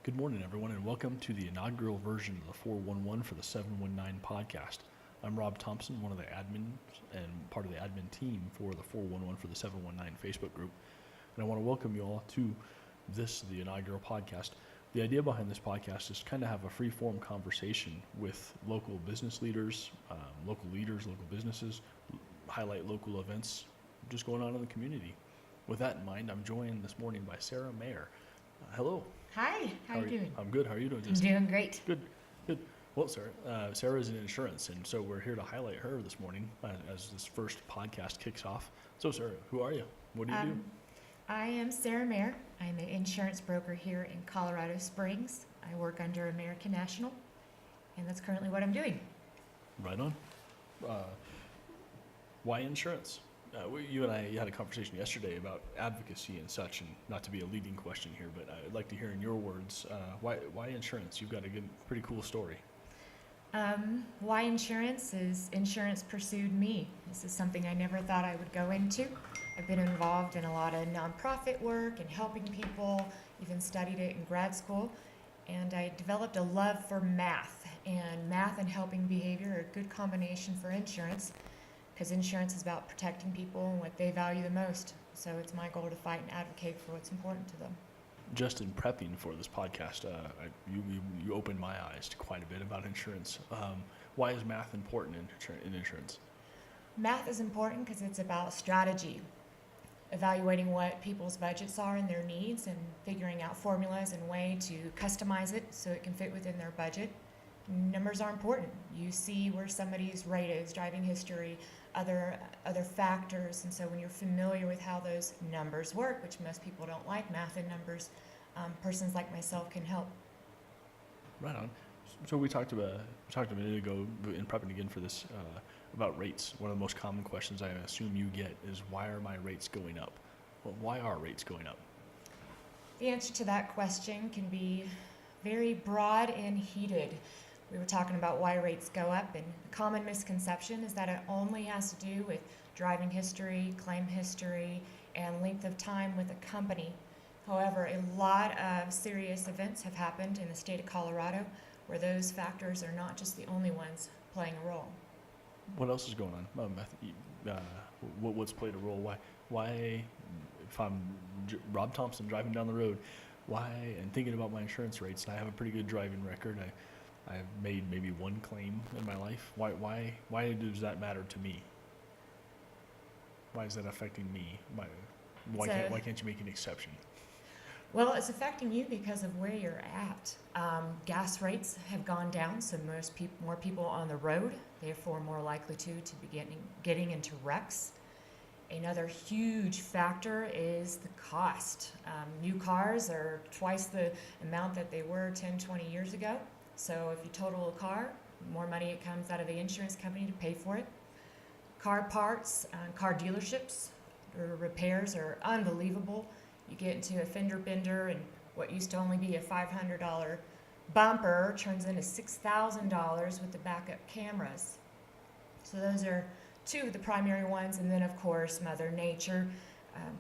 Good morning, everyone, and welcome to the inaugural version of the 411 for the 719 podcast. I'm Rob Thompson, one of the admins and part of the admin team for the 411 for the 719 Facebook group. And I want to welcome you all to the inaugural podcast. The idea behind this podcast is to kind of have a free-form conversation with local business leaders, local businesses, highlight local events just going on in the community. With that in mind, I'm joined this morning by Sarah Mayer. Hello. Hi, how are you doing? I'm good. How are you doing? I'm doing great. Good. Well, Sarah is in insurance, and so we're here to highlight her this morning as this first podcast kicks off. So, Sarah, who are you? What do you do? I am Sarah Mayer. I'm an insurance broker here in Colorado Springs. I work under American National, and that's currently what I'm doing. Right on. Why insurance? You and I had a conversation yesterday about advocacy and such, and not to be a leading question here, but I'd like to hear in your words, why insurance? You've got a pretty cool story. Why insurance is insurance pursued me. This is something I never thought I would go into. I've been involved in a lot of nonprofit work and helping people, even studied it in grad school, and I developed a love for math, and math and helping behavior are a good combination for insurance, because insurance is about protecting people and what they value the most. So it's my goal to fight and advocate for what's important to them. Just in prepping for this podcast, you opened my eyes to quite a bit about insurance. Why is math important in insurance? Math is important because it's about strategy, evaluating what people's budgets are and their needs, and figuring out formulas and way to customize it so it can fit within their budget. Numbers are important. You see where somebody's rate is, driving history, other factors, and so when you're familiar with how those numbers work, which most people don't like math and numbers, persons like myself can help. Right on. So we talked a minute ago in prepping again for this about rates. One of the most common questions I assume you get is, why are my rates going up? Well, why are rates going up? The answer to that question can be very broad and heated. We were talking about why rates go up, and the common misconception is that it only has to do with driving history, claim history, and length of time with a company. However, a lot of serious events have happened in the state of Colorado where those factors are not just the only ones playing a role. What else is going on? What's played a role? Why, if I'm Rob Thompson driving down the road, and thinking about my insurance rates, and I have a pretty good driving record, I've made maybe one claim in my life. Why does that matter to me? Why is that affecting me? Why can't you make an exception? Well, it's affecting you because of where you're at. Gas rates have gone down, so more people on the road, therefore more likely to be getting into wrecks. Another huge factor is the cost. New cars are twice the amount that they were 10, 20 years ago. So if you total a car, more money it comes out of the insurance company to pay for it. Car parts, car dealerships, or repairs are unbelievable. You get into a fender bender, and what used to only be a $500 bumper turns into $6,000 with the backup cameras. So those are two of the primary ones, and then of course Mother Nature.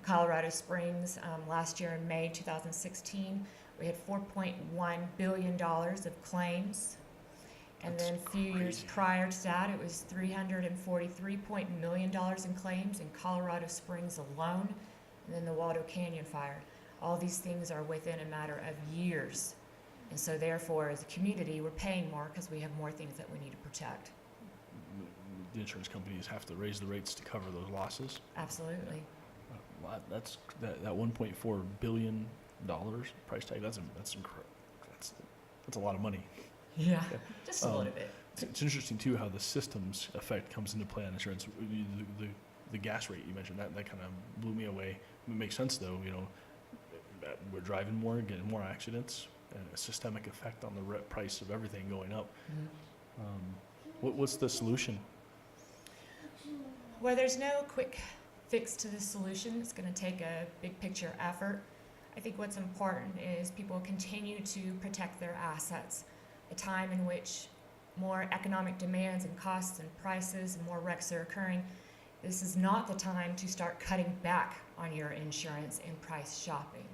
Colorado Springs, last year in May 2016, we had $4.1 billion of claims. And then a few years prior to that, it was $343 million in claims in Colorado Springs alone, and then the Waldo Canyon fire. All these things are within a matter of years. And so therefore, as a community, we're paying more because we have more things that we need to protect. The insurance companies have to raise the rates to cover those losses. Absolutely. That's that $1.4 billion price tag. That's a lot of money. Yeah, just a little bit. It's interesting too how the systems effect comes into play on insurance. The gas rate you mentioned, that kind of blew me away. It makes sense though. We're driving more, getting more accidents, and a systemic effect on the price of everything going up. Mm-hmm. What's the solution? Well, there's no quick fix to the solution. It's going to take a big picture effort. I think what's important is people continue to protect their assets. A time in which more economic demands and costs and prices and more wrecks are occurring, this is not the time to start cutting back on your insurance and price shopping.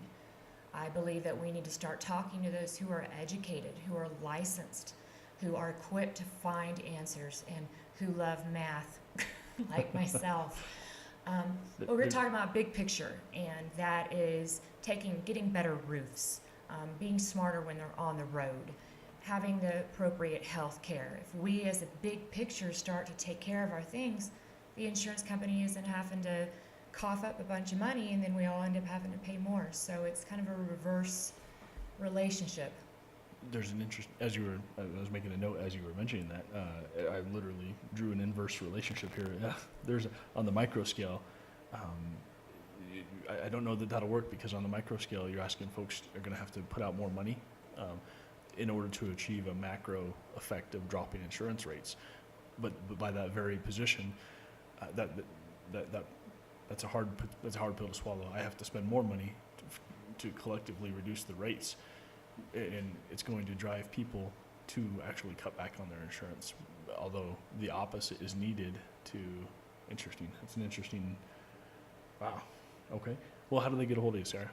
I believe that we need to start talking to those who are educated, who are licensed, who are equipped to find answers, and who love math, like myself. But we're talking about big picture, and that is getting better roofs, being smarter when they're on the road, having the appropriate health care. If we as a big picture start to take care of our things, the insurance company isn't having to cough up a bunch of money and then we all end up having to pay more. So it's kind of a reverse relationship. There's an interest, I was making a note as you were mentioning that, I literally drew an inverse relationship here. On the micro scale, I don't know that that'll work, because on the micro scale, you're asking folks are going to have to put out more money in order to achieve a macro effect of dropping insurance rates. But by that very position, that's a hard pill to swallow. I have to spend more money to collectively reduce the rates, and it's going to drive people to actually cut back on their insurance, although the opposite is needed to. Interesting. That's an interesting. Wow. Okay. Well, how do they get a hold of you, Sarah?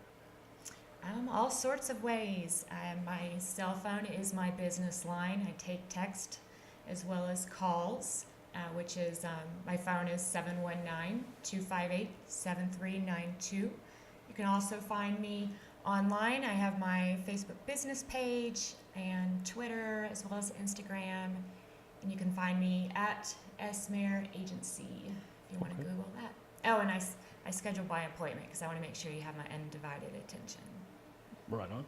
All sorts of ways. My cell phone is my business line. I take text as well as calls, which is my phone is 719-258-7392. You can also find me online. I have my Facebook business page and Twitter as well as Instagram, and you can find me at Esmer Agency if you want to Google that. Oh, and I schedule by appointment because I want to make sure you have my undivided attention. Right on.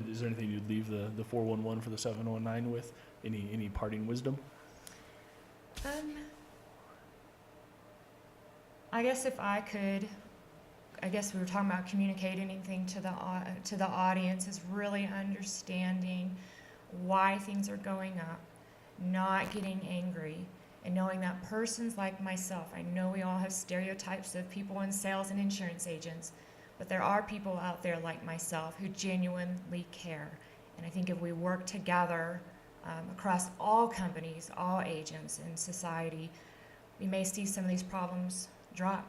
Is there anything you'd leave the 411 for the 719 with? Any parting wisdom? I guess if I could, we were talking about communicating anything to the audience, is really understanding why things are going up, not getting angry, and knowing that persons like myself, I know we all have stereotypes of people in sales and insurance agents, but there are people out there like myself who genuinely care. And I think if we work together across all companies, all agents in society, we may see some of these problems drop.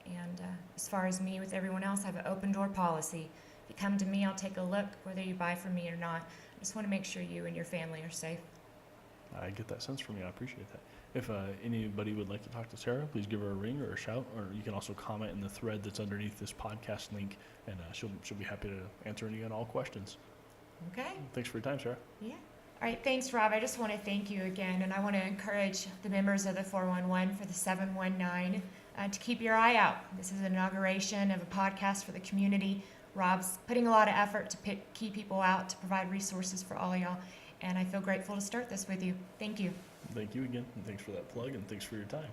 And as far as me with everyone else, I have an open door policy. If you come to me, I'll take a look, whether you buy from me or not. I just want to make sure you and your family are safe. I get that sense from you. I appreciate that. If anybody would like to talk to Sarah, please give her a ring or a shout, or you can also comment in the thread that's underneath this podcast link, and she'll be happy to answer any and all questions. Okay. Thanks for your time, Sarah. Yeah. All right. Thanks, Rob. I just want to thank you again, and I want to encourage the members of the 411 for the 719 to keep your eye out. This is an inauguration of a podcast for the community. Rob's putting a lot of effort to pick key people out to provide resources for all y'all, and I feel grateful to start this with you. Thank you. Thank you again, and thanks for that plug, and thanks for your time.